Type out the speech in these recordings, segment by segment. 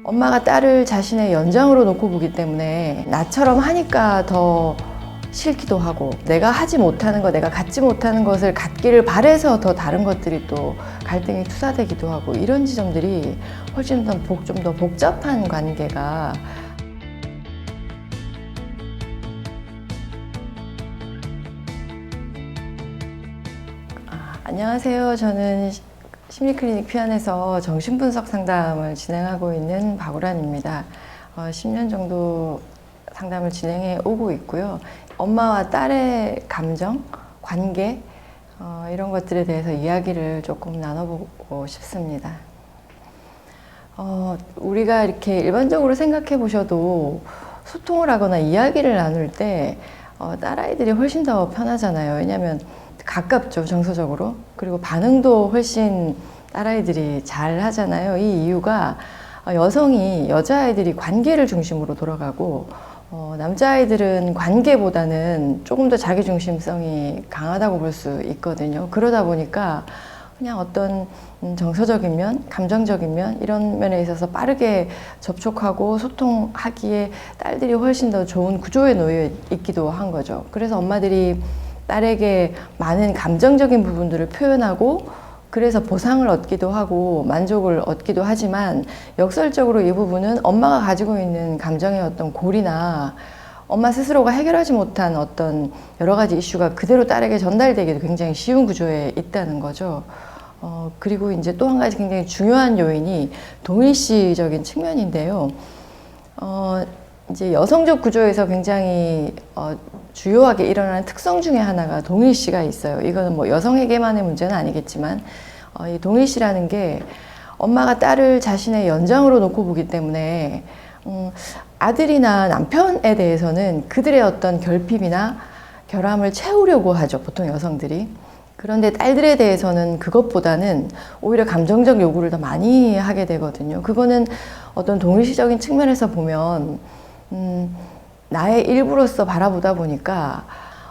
엄마가 딸을 자신의 연장으로 놓고 보기 때문에 나처럼 하니까 더 싫기도 하고, 내가 하지 못하는 거, 내가 갖지 못하는 것을 갖기를 바래서 더 다른 것들이 또 갈등이 투사되기도 하고, 이런 지점들이 훨씬 좀 더 복잡한 관계가 안녕하세요. 저는 심리클리닉 피안에서 정신분석 상담을 진행하고 있는 박우란입니다. 10년 정도 상담을 진행해 오고 있고요. 엄마와 딸의 감정, 관계, 이런 것들에 대해서 이야기를 조금 나눠보고 싶습니다. 우리가 이렇게 일반적으로 생각해 보셔도 소통을 하거나 이야기를 나눌 때 딸아이들이 훨씬 더 편하잖아요. 왜냐하면 가깝죠, 정서적으로. 그리고 반응도 훨씬 딸아이들이 잘 하잖아요. 이 이유가 여성이 여자아이들이 관계를 중심으로 돌아가고, 남자아이들은 관계보다는 조금 더 자기중심성이 강하다고 볼 수 있거든요. 그러다 보니까 그냥 어떤 정서적인 면, 감정적인 면, 이런 면에 있어서 빠르게 접촉하고 소통하기에 딸들이 훨씬 더 좋은 구조에 놓여 있기도 한 거죠. 그래서 엄마들이 딸에게 많은 감정적인 부분들을 표현하고, 그래서 보상을 얻기도 하고 만족을 얻기도 하지만, 역설적으로 이 부분은 엄마가 가지고 있는 감정의 어떤 골이나 엄마 스스로가 해결하지 못한 어떤 여러 가지 이슈가 그대로 딸에게 전달되기도 굉장히 쉬운 구조에 있다는 거죠. 그리고 이제 또 한 가지 굉장히 중요한 요인이 동일시적인 측면인데요. 이제 여성적 구조에서 굉장히 주요하게 일어나는 특성 중에 하나가 동일시가 있어요. 이거는 뭐 여성에게만의 문제는 아니겠지만, 이 동일시라는 게 엄마가 딸을 자신의 연장으로 놓고 보기 때문에 아들이나 남편에 대해서는 그들의 어떤 결핍이나 결함을 채우려고 하죠, 보통 여성들이. 그런데 딸들에 대해서는 그것보다는 오히려 감정적 요구를 더 많이 하게 되거든요. 그거는 어떤 동일시적인 측면에서 보면 나의 일부로서 바라보다 보니까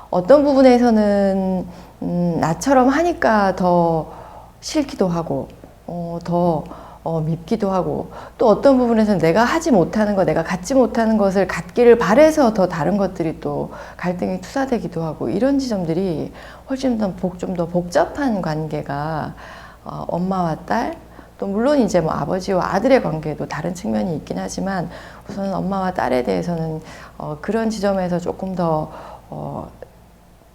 어떤 부분에서는 나처럼 하니까 더 싫기도 하고, 더 밉기도 하고, 또 어떤 부분에서는 내가 하지 못하는 거, 내가 갖지 못하는 것을 갖기를 바래서 더 다른 것들이 또 갈등이 투사되기도 하고, 이런 지점들이 훨씬 좀 더 복잡한 관계가 엄마와 딸, 또 물론 이제 뭐 아버지와 아들의 관계도 다른 측면이 있긴 하지만, 우선 엄마와 딸에 대해서는 그런 지점에서 조금 더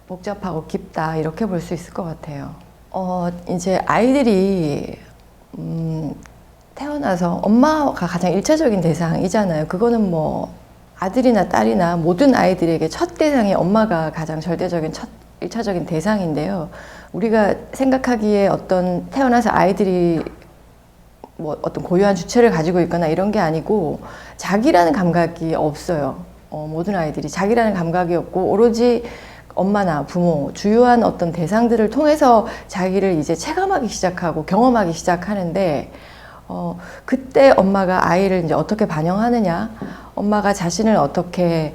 복잡하고 깊다, 이렇게 볼 수 있을 것 같아요. 이제 아이들이 태어나서 엄마가 가장 일차적인 대상이잖아요. 그거는 뭐 아들이나 딸이나 모든 아이들에게 첫 대상이 엄마가 가장 절대적인 일차적인 대상인데요. 우리가 생각하기에 어떤 태어나서 아이들이 뭐 어떤 고유한 주체를 가지고 있거나 이런 게 아니고, 자기라는 감각이 없어요. 모든 아이들이 자기라는 감각이 없고, 오로지 엄마나 부모, 주요한 어떤 대상들을 통해서 자기를 이제 체감하기 시작하고 경험하기 시작하는데, 그때 엄마가 아이를 이제 어떻게 반영하느냐, 엄마가 자신을 어떻게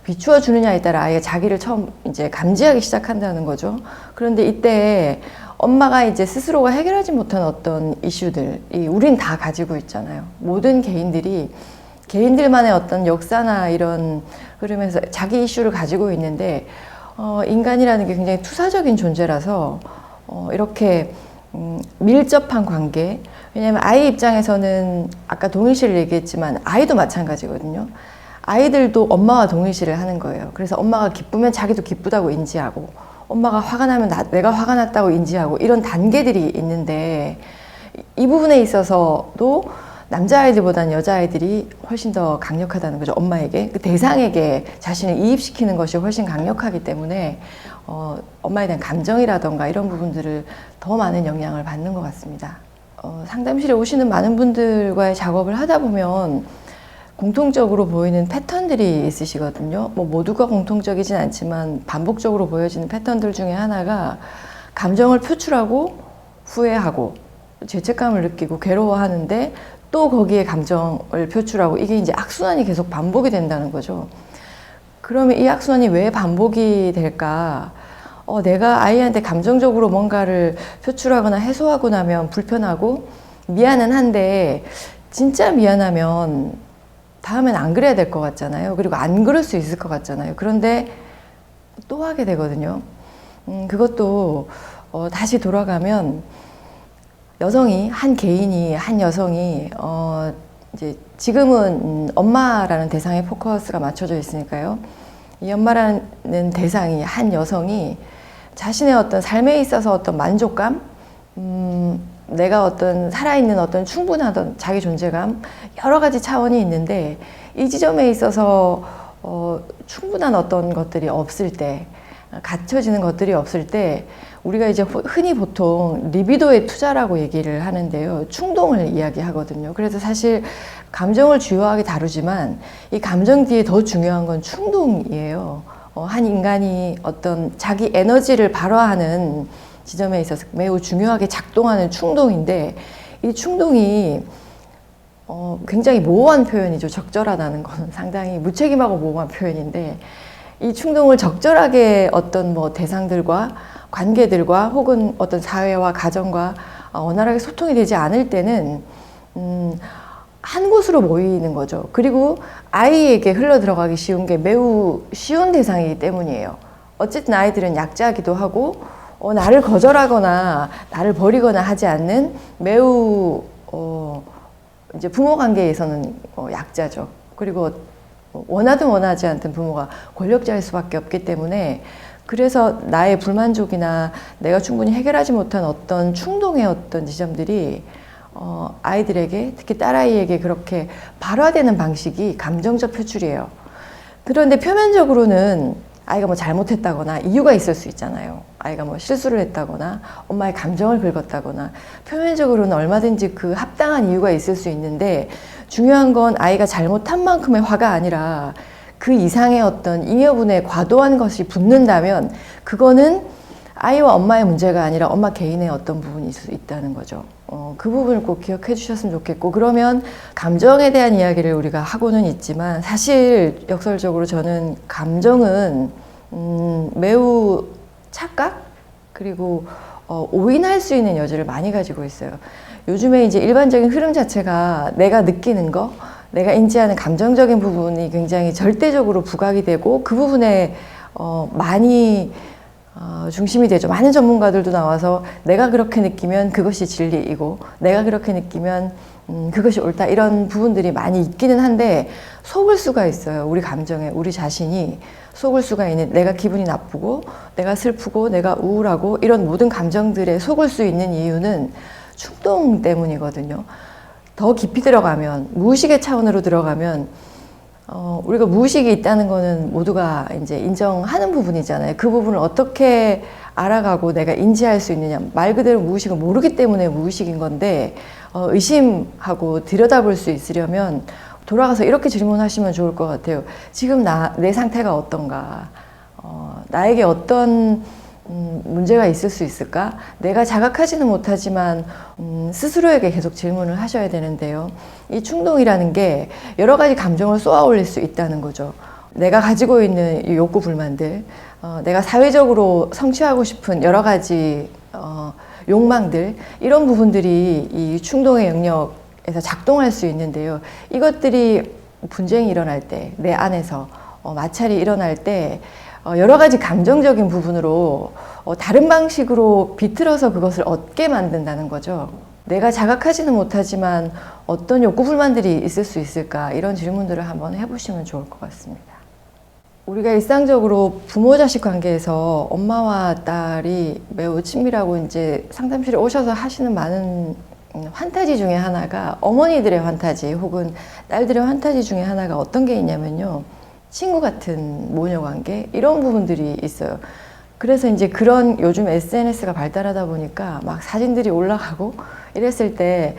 비추어 주느냐에 따라 아이가 자기를 처음 이제 감지하기 시작한다는 거죠. 그런데 이때 엄마가 이제 스스로가 해결하지 못한 어떤 이슈들이 우린 다 가지고 있잖아요. 모든 개인들이 개인들만의 어떤 역사나 이런 흐름에서 자기 이슈를 가지고 있는데, 인간이라는 게 굉장히 투사적인 존재라서 이렇게 밀접한 관계, 왜냐하면 아이 입장에서는 아까 동일시를 얘기했지만 아이도 마찬가지거든요. 아이들도 엄마와 동일시를 하는 거예요. 그래서 엄마가 기쁘면 자기도 기쁘다고 인지하고, 엄마가 화가 나면 내가 화가 났다고 인지하고, 이런 단계들이 있는데, 이 부분에 있어서도 남자아이들보다는 여자아이들이 훨씬 더 강력하다는 거죠. 엄마에게, 그 대상에게 자신을 이입시키는 것이 훨씬 강력하기 때문에 엄마에 대한 감정이라던가 이런 부분들을 더 많은 영향을 받는 것 같습니다. 상담실에 오시는 많은 분들과의 작업을 하다 보면 공통적으로 보이는 패턴들이 있으시거든요. 뭐 모두가 공통적이진 않지만 반복적으로 보여지는 패턴들 중에 하나가, 감정을 표출하고 후회하고 죄책감을 느끼고 괴로워하는데 또 거기에 감정을 표출하고, 이게 이제 악순환이 계속 반복이 된다는 거죠. 그러면 이 악순환이 왜 반복이 될까? 내가 아이한테 감정적으로 뭔가를 표출하거나 해소하고 나면 불편하고 미안은 한데, 진짜 미안하면 다음엔 안 그래야 될 것 같잖아요. 그리고 안 그럴 수 있을 것 같잖아요. 그런데 또 하게 되거든요. 그것도 다시 돌아가면 여성이, 한 개인이, 한 여성이 이제 지금은 엄마라는 대상에 포커스가 맞춰져 있으니까요. 이 엄마라는 대상이, 한 여성이 자신의 어떤 삶에 있어서 어떤 만족감, 내가 어떤 살아있는 어떤 충분한 자기 존재감, 여러 가지 차원이 있는데 이 지점에 있어서 충분한 어떤 것들이 없을 때, 갖춰지는 것들이 없을 때 우리가 이제 흔히 보통 리비도의 투자라고 얘기를 하는데요. 충동을 이야기하거든요. 그래서 사실 감정을 주요하게 다루지만 이 감정 뒤에 더 중요한 건 충동이에요. 한 인간이 어떤 자기 에너지를 발화하는 지점에 있어서 매우 중요하게 작동하는 충동인데 이 충동이 굉장히 모호한 표현이죠. 적절하다는 것은 상당히 무책임하고 모호한 표현인데 이 충동을 적절하게 어떤 뭐 대상들과 관계들과 혹은 어떤 사회와 가정과 원활하게 소통이 되지 않을 때는 한 곳으로 모이는 거죠. 그리고 아이에게 흘러 들어가기 쉬운 게 매우 쉬운 대상이기 때문이에요. 어쨌든 아이들은 약자이기도 하고 나를 거절하거나 나를 버리거나 하지 않는 매우 이제 부모 관계에서는 약자죠. 그리고 원하든 원하지 않든 부모가 권력자일 수밖에 없기 때문에 그래서 나의 불만족이나 내가 충분히 해결하지 못한 어떤 충동의 어떤 지점들이 아이들에게 특히 딸아이에게 그렇게 발화되는 방식이 감정적 표출이에요. 그런데 표면적으로는 아이가 뭐 잘못했다거나 이유가 있을 수 있잖아요. 아이가 뭐 실수를 했다거나 엄마의 감정을 긁었다거나 표면적으로는 얼마든지 그 합당한 이유가 있을 수 있는데 중요한 건 아이가 잘못한 만큼의 화가 아니라 그 이상의 어떤 잉여분의 과도한 것이 붙는다면 그거는 아이와 엄마의 문제가 아니라 엄마 개인의 어떤 부분이 있을 수 있다는 거죠. 그 부분을 꼭 기억해 주셨으면 좋겠고 그러면 감정에 대한 이야기를 우리가 하고는 있지만 사실 역설적으로 저는 감정은 매우 착각 그리고 오인할 수 있는 여지를 많이 가지고 있어요. 요즘에 이제 일반적인 흐름 자체가 내가 느끼는 거, 내가 인지하는 감정적인 부분이 굉장히 절대적으로 부각이 되고 그 부분에 많이 중심이 되죠. 많은 전문가들도 나와서 내가 그렇게 느끼면 그것이 진리이고 내가 그렇게 느끼면 그것이 옳다 이런 부분들이 많이 있기는 한데 속을 수가 있어요. 우리 감정에 우리 자신이 속을 수가 있는 내가 기분이 나쁘고 내가 슬프고 내가 우울하고 이런 모든 감정들에 속을 수 있는 이유는 충동 때문이거든요. 더 깊이 들어가면 무의식의 차원으로 들어가면 우리가 무의식이 있다는 거는 모두가 이제 인정하는 부분이잖아요. 그 부분을 어떻게 알아가고 내가 인지할 수 있느냐. 말 그대로 무의식을 모르기 때문에 무의식인 건데 의심하고 들여다볼 수 있으려면 돌아가서 이렇게 질문하시면 좋을 것 같아요. 지금 내 상태가 어떤가? 나에게 어떤 문제가 있을 수 있을까? 내가 자각하지는 못하지만 스스로에게 계속 질문을 하셔야 되는데요. 이 충동이라는 게 여러 가지 감정을 쏘아 올릴 수 있다는 거죠. 내가 가지고 있는 이 욕구 불만들, 내가 사회적으로 성취하고 싶은 여러 가지 욕망들 이런 부분들이 이 충동의 영역에서 작동할 수 있는데요. 이것들이 분쟁이 일어날 때, 내 안에서 마찰이 일어날 때 여러 가지 감정적인 부분으로 다른 방식으로 비틀어서 그것을 얻게 만든다는 거죠. 내가 자각하지는 못하지만 어떤 욕구 불만들이 있을 수 있을까 이런 질문들을 한번 해보시면 좋을 것 같습니다. 우리가 일상적으로 부모 자식 관계에서 엄마와 딸이 매우 친밀하고 이제 상담실에 오셔서 하시는 많은 환타지 중에 하나가 어머니들의 환타지 혹은 딸들의 환타지 중에 하나가 어떤 게 있냐면요. 친구 같은 모녀 관계 이런 부분들이 있어요. 그래서 이제 그런 요즘 SNS가 발달하다 보니까 막 사진들이 올라가고 이랬을 때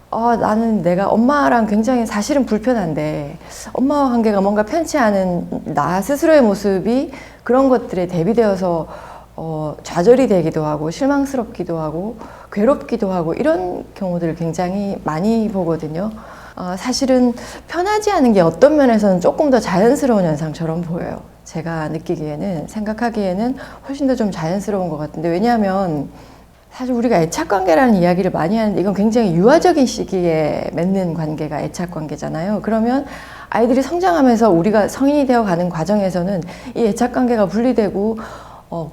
나는 내가 엄마랑 굉장히 사실은 불편한데 엄마와 관계가 뭔가 편치 않은 나 스스로의 모습이 그런 것들에 대비되어서 좌절이 되기도 하고 실망스럽기도 하고 괴롭기도 하고 이런 경우들을 굉장히 많이 보거든요. 사실은 편하지 않은 게 어떤 면에서는 조금 더 자연스러운 현상처럼 보여요. 제가 느끼기에는 생각하기에는 훨씬 더 좀 자연스러운 것 같은데 왜냐하면 사실 우리가 애착관계라는 이야기를 많이 하는데 이건 굉장히 유아적인 시기에 맺는 관계가 애착관계잖아요. 그러면 아이들이 성장하면서 우리가 성인이 되어 가는 과정에서는 이 애착관계가 분리되고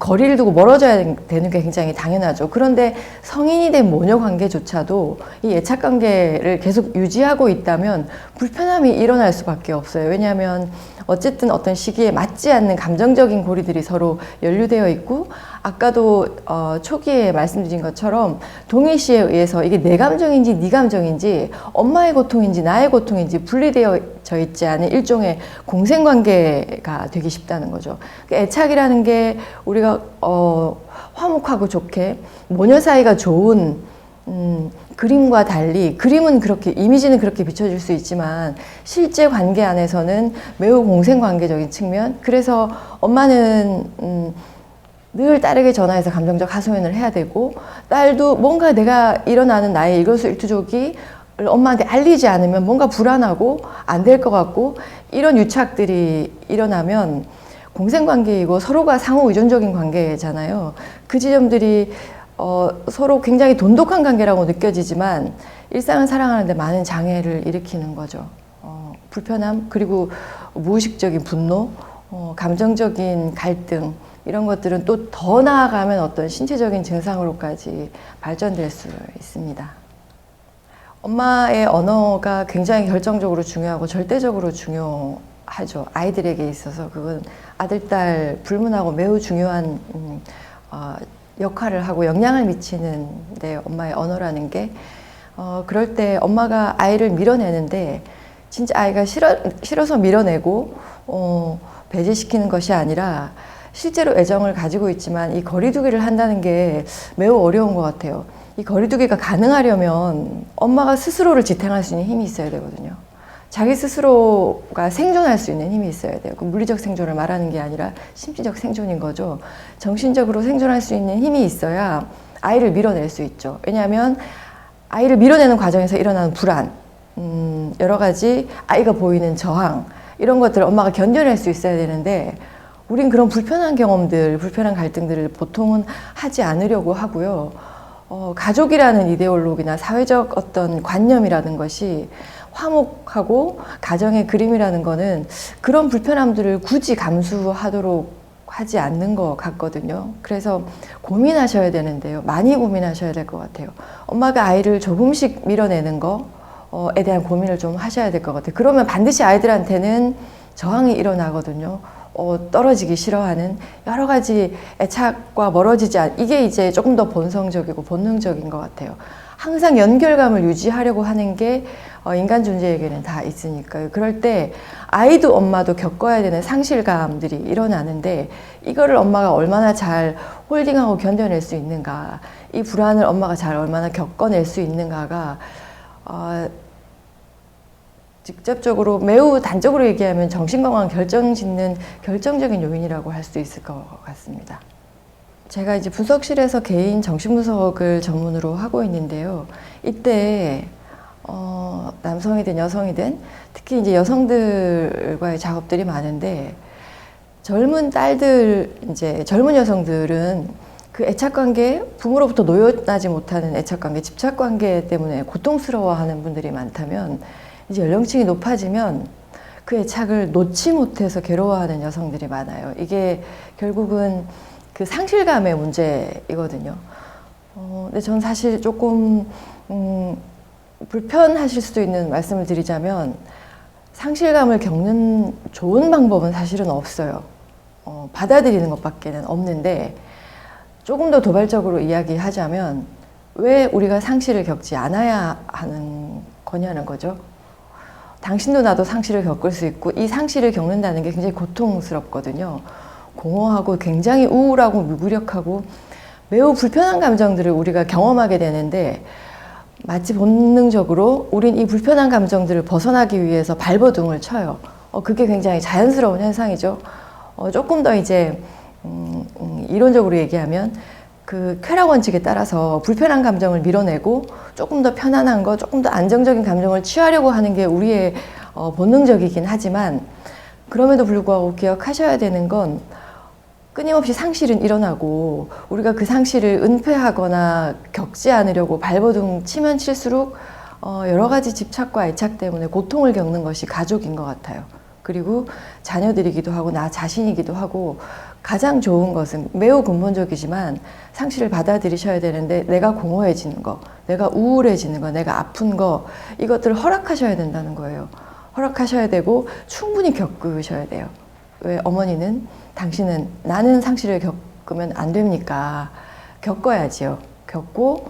거리를 두고 멀어져야 되는 게 굉장히 당연하죠. 그런데 성인이 된 모녀 관계조차도 이 애착관계를 계속 유지하고 있다면 불편함이 일어날 수밖에 없어요. 왜냐하면 어쨌든 어떤 시기에 맞지 않는 감정적인 고리들이 서로 연루되어 있고, 아까도 초기에 말씀드린 것처럼 동일시에 의해서 이게 내 감정인지 네 감정인지 엄마의 고통인지 나의 고통인지 분리되어 있지 않은 일종의 공생관계가 되기 쉽다는 거죠. 애착이라는 게 우리가 화목하고 좋게 모녀 사이가 좋은 그림과 달리, 그림은 그렇게, 이미지는 그렇게 비춰질 수 있지만 실제 관계 안에서는 매우 공생관계적인 측면. 그래서 엄마는 늘 딸에게 전화해서 감정적 하소연을 해야 되고, 딸도 뭔가 내가 일어나는 나의 일거수일투족이 엄마한테 알리지 않으면 뭔가 불안하고 안 될 것 같고, 이런 유착들이 일어나면 공생관계이고 서로가 상호 의존적인 관계잖아요. 그 지점들이 서로 굉장히 돈독한 관계라고 느껴지지만 일상을 살아가는데 많은 장애를 일으키는 거죠. 불편함, 그리고 무의식적인 분노, 감정적인 갈등, 이런 것들은 또 더 나아가면 어떤 신체적인 증상으로까지 발전될 수 있습니다. 엄마의 언어가 굉장히 결정적으로 중요하고 절대적으로 중요하죠. 아이들에게 있어서 그건 아들, 딸 불문하고 매우 중요한 역할을 하고 영향을 미치는데, 엄마의 언어라는 게 그럴 때 엄마가 아이를 밀어내는데 진짜 아이가 싫어서 밀어내고 배제시키는 것이 아니라 실제로 애정을 가지고 있지만 이 거리두기를 한다는 게 매우 어려운 것 같아요. 이 거리두기가 가능하려면 엄마가 스스로를 지탱할 수 있는 힘이 있어야 되거든요. 자기 스스로가 생존할 수 있는 힘이 있어야 돼요. 그 물리적 생존을 말하는 게 아니라 심리적 생존인 거죠. 정신적으로 생존할 수 있는 힘이 있어야 아이를 밀어낼 수 있죠. 왜냐하면 아이를 밀어내는 과정에서 일어나는 불안, 여러 가지 아이가 보이는 저항, 이런 것들을 엄마가 견뎌낼 수 있어야 되는데, 우린 그런 불편한 경험들, 불편한 갈등들을 보통은 하지 않으려고 하고요. 가족이라는 이데올로기나 사회적 어떤 관념이라는 것이 화목하고 가정의 그림이라는 거는 그런 불편함들을 굳이 감수하도록 하지 않는 것 같거든요. 그래서 고민하셔야 되는데요. 많이 고민하셔야 될 것 같아요. 엄마가 아이를 조금씩 밀어내는 거에 대한 고민을 좀 하셔야 될 것 같아요. 그러면 반드시 아이들한테는 저항이 일어나거든요. 떨어지기 싫어하는 여러 가지 애착과 멀어지지 이게 이제 조금 더 본성적이고 본능적인 것 같아요. 항상 연결감을 유지하려고 하는 게 인간 존재에게는 다 있으니까요. 그럴 때 아이도 엄마도 겪어야 되는 상실감들이 일어나는데, 이거를 엄마가 얼마나 잘 홀딩하고 견뎌낼 수 있는가, 이 불안을 엄마가 잘 얼마나 겪어낼 수 있는가가 직접적으로, 매우 단적으로 얘기하면 정신건강 결정짓는 결정적인 요인이라고 할 수 있을 것 같습니다. 제가 이제 분석실에서 개인 정신분석을 전문으로 하고 있는데요. 이때 남성이든 여성이든 특히 이제 여성들과의 작업들이 많은데, 젊은 딸들, 이제 젊은 여성들은 그 애착관계, 부모로부터 놓여나지 못하는 애착관계, 집착관계 때문에 고통스러워하는 분들이 많다면, 이제 연령층이 높아지면 그 애착을 놓지 못해서 괴로워하는 여성들이 많아요. 이게 결국은 그 상실감의 문제이거든요. 근데 전 사실 조금 불편하실 수도 있는 말씀을 드리자면, 상실감을 겪는 좋은 방법은 사실은 없어요. 받아들이는 것밖에는 없는데, 조금 더 도발적으로 이야기하자면 왜 우리가 상실을 겪지 않아야 하는 거냐는 거죠. 당신도 나도 상실을 겪을 수 있고, 이 상실을 겪는다는 게 굉장히 고통스럽거든요. 공허하고 굉장히 우울하고 무기력하고 매우 불편한 감정들을 우리가 경험하게 되는데, 마치 본능적으로 우린 이 불편한 감정들을 벗어나기 위해서 발버둥을 쳐요. 그게 굉장히 자연스러운 현상이죠. 조금 더 이제 이론적으로 얘기하면 그 쾌락 원칙에 따라서 불편한 감정을 밀어내고 조금 더 편안한 거, 조금 더 안정적인 감정을 취하려고 하는 게 우리의 본능적이긴 하지만, 그럼에도 불구하고 기억하셔야 되는 건, 끊임없이 상실은 일어나고 우리가 그 상실을 은폐하거나 겪지 않으려고 발버둥 치면 칠수록 여러 가지 집착과 애착 때문에 고통을 겪는 것이 가족인 것 같아요. 그리고 자녀들이기도 하고 나 자신이기도 하고 가장 좋은 것은 매우 근본적이지만 상실을 받아들이셔야 되는데 내가 공허해지는 거, 내가 우울해지는 거, 내가 아픈 거 이것들을 허락하셔야 된다는 거예요. 허락하셔야 되고 충분히 겪으셔야 돼요. 왜 어머니는 당신은 나는 상실을 겪으면 안 됩니까? 겪어야지요. 겪고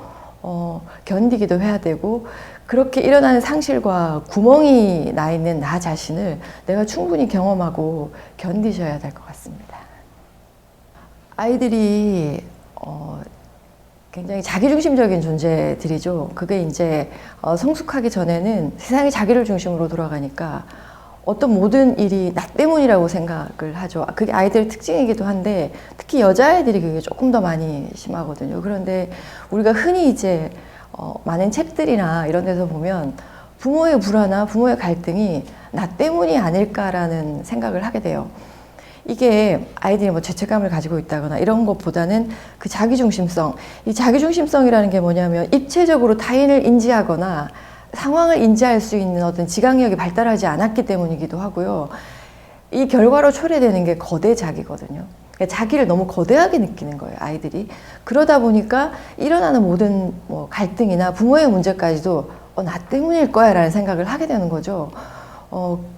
견디기도 해야 되고 그렇게 일어나는 상실과 구멍이 나 있는 나 자신을 내가 충분히 경험하고 견디셔야 될 것 같습니다. 아이들이 굉장히 자기중심적인 존재들이죠. 그게 이제 성숙하기 전에는 세상이 자기를 중심으로 돌아가니까 어떤 모든 일이 나 때문이라고 생각을 하죠. 그게 아이들의 특징이기도 한데 특히 여자아이들이 그게 조금 더 많이 심하거든요. 그런데 우리가 흔히 이제 많은 책들이나 이런 데서 보면 부모의 불화나 부모의 갈등이 나 때문이 아닐까라는 생각을 하게 돼요. 이게 아이들이 뭐 죄책감을 가지고 있다거나 이런 것보다는 그 자기중심성, 이 자기중심성이라는 게 뭐냐면 입체적으로 타인을 인지하거나 상황을 인지할 수 있는 어떤 지각력이 발달하지 않았기 때문이기도 하고요. 이 결과로 초래되는 게 거대 자기거든요. 그러니까 자기를 너무 거대하게 느끼는 거예요, 아이들이. 그러다 보니까 일어나는 모든 뭐 갈등이나 부모의 문제까지도 나 때문일 거야 라는 생각을 하게 되는 거죠.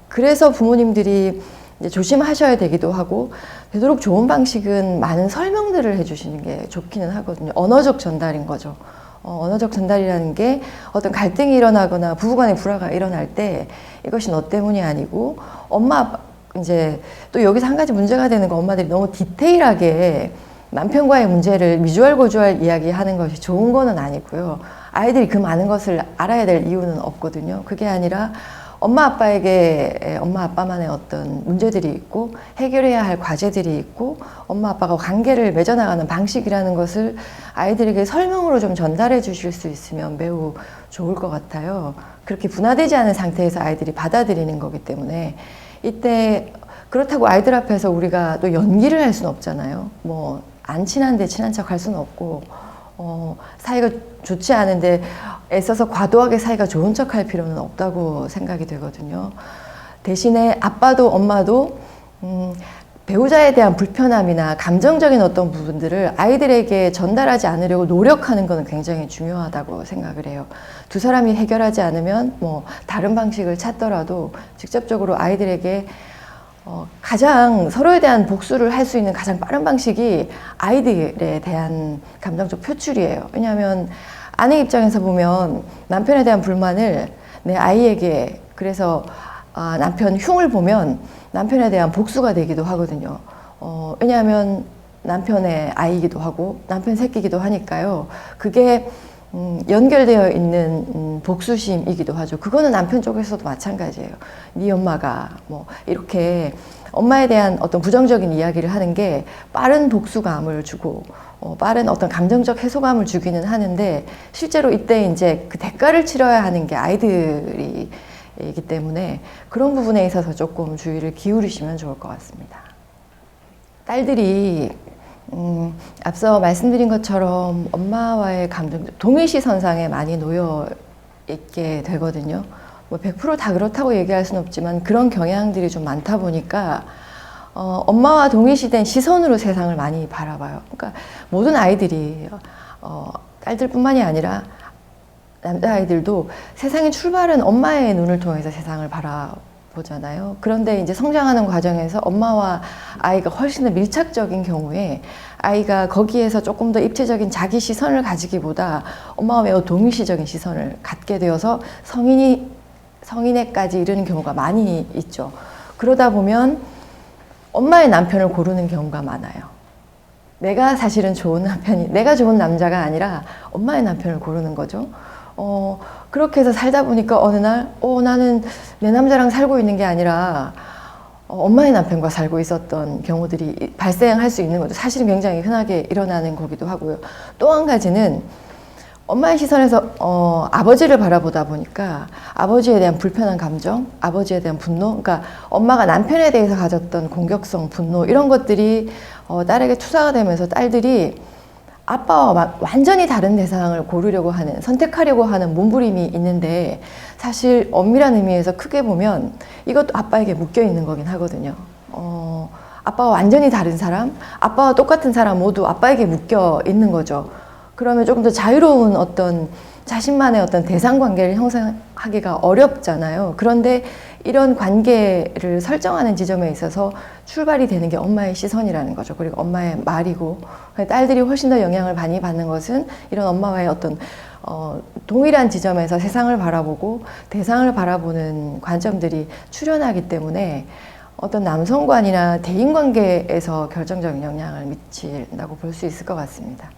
그래서 부모님들이 이제 조심하셔야 되기도 하고 되도록 좋은 방식은 많은 설명들을 해주시는 게 좋기는 하거든요. 언어적 전달인 거죠. 언어적 전달이라는 게 어떤 갈등이 일어나거나 부부간의 불화가 일어날 때 이것이 너 때문이 아니고 엄마 이제 또 여기서 한 가지 문제가 되는 거 엄마들이 너무 디테일하게 남편과의 문제를 미주알고주알 이야기하는 것이 좋은 거는 아니고요. 아이들이 그 많은 것을 알아야 될 이유는 없거든요. 그게 아니라 엄마 아빠에게 엄마 아빠만의 어떤 문제들이 있고 해결해야 할 과제들이 있고 엄마 아빠가 관계를 맺어나가는 방식이라는 것을 아이들에게 설명으로 좀 전달해 주실 수 있으면 매우 좋을 것 같아요. 그렇게 분화되지 않은 상태에서 아이들이 받아들이는 거기 때문에 이때 그렇다고 아이들 앞에서 우리가 또 연기를 할 수는 없잖아요. 뭐 안 친한데 친한 척 할 수는 없고 사이가 좋지 않은데 애써서 과도하게 사이가 좋은 척 할 필요는 없다고 생각이 되거든요. 대신에 아빠도 엄마도 배우자에 대한 불편함이나 감정적인 어떤 부분들을 아이들에게 전달하지 않으려고 노력하는 것은 굉장히 중요하다고 생각을 해요. 두 사람이 해결하지 않으면 뭐 다른 방식을 찾더라도 직접적으로 아이들에게 가장 서로에 대한 복수를 할 수 있는 가장 빠른 방식이 아이들에 대한 감정적 표출이에요. 왜냐하면 아내 입장에서 보면 남편에 대한 불만을 내 아이에게 그래서 남편 흉을 보면 남편에 대한 복수가 되기도 하거든요. 왜냐하면 남편의 아이이기도 하고 남편 새끼기도 하니까요. 그게 연결되어 있는 복수심이기도 하죠. 그거는 남편 쪽에서도 마찬가지예요. 네 엄마가 뭐 이렇게 엄마에 대한 어떤 부정적인 이야기를 하는 게 빠른 복수감을 주고 빠른 어떤 감정적 해소감을 주기는 하는데 실제로 이때 이제 그 대가를 치러야 하는 게 아이들이기 때문에 그런 부분에 있어서 조금 주의를 기울이시면 좋을 것 같습니다. 딸들이 앞서 말씀드린 것처럼 엄마와의 감정, 동일시선상에 많이 놓여 있게 되거든요. 뭐 100% 다 그렇다고 얘기할 수는 없지만 그런 경향들이 좀 많다 보니까 엄마와 동일시된 시선으로 세상을 많이 바라봐요. 그러니까 모든 아이들이 딸들뿐만이 아니라 남자아이들도 세상의 출발은 엄마의 눈을 통해서 세상을 바라보잖아요. 그런데 이제 성장하는 과정에서 엄마와 아이가 훨씬 더 밀착적인 경우에 아이가 거기에서 조금 더 입체적인 자기 시선을 가지기보다 엄마와 매우 동일시적인 시선을 갖게 되어서 성인에까지 이르는 경우가 많이 있죠. 그러다 보면 엄마의 남편을 고르는 경우가 많아요. 내가 사실은 좋은 남편이, 내가 좋은 남자가 아니라 엄마의 남편을 고르는 거죠. 그렇게 해서 살다 보니까 어느 날, 나는 내 남자랑 살고 있는 게 아니라 엄마의 남편과 살고 있었던 경우들이 발생할 수 있는 거죠. 사실은 굉장히 흔하게 일어나는 거기도 하고요. 또 한 가지는 엄마의 시선에서 아버지를 바라보다 보니까 아버지에 대한 불편한 감정, 아버지에 대한 분노, 그러니까 엄마가 남편에 대해서 가졌던 공격성, 분노 이런 것들이 딸에게 투사가 되면서 딸들이 아빠와 완전히 다른 대상을 고르려고 하는, 선택하려고 하는 몸부림이 있는데, 사실 엄밀한 의미에서 크게 보면 이것도 아빠에게 묶여 있는 거긴 하거든요. 아빠와 완전히 다른 사람, 아빠와 똑같은 사람 모두 아빠에게 묶여 있는 거죠. 그러면 조금 더 자유로운 어떤 자신만의 어떤 대상 관계를 형성하기가 어렵잖아요. 그런데 이런 관계를 설정하는 지점에 있어서 출발이 되는 게 엄마의 시선이라는 거죠. 그리고 엄마의 말이고, 딸들이 훨씬 더 영향을 많이 받는 것은 이런 엄마와의 어떤 동일한 지점에서 세상을 바라보고 대상을 바라보는 관점들이 출현하기 때문에 어떤 남성관이나 대인관계에서 결정적인 영향을 미친다고 볼 수 있을 것 같습니다.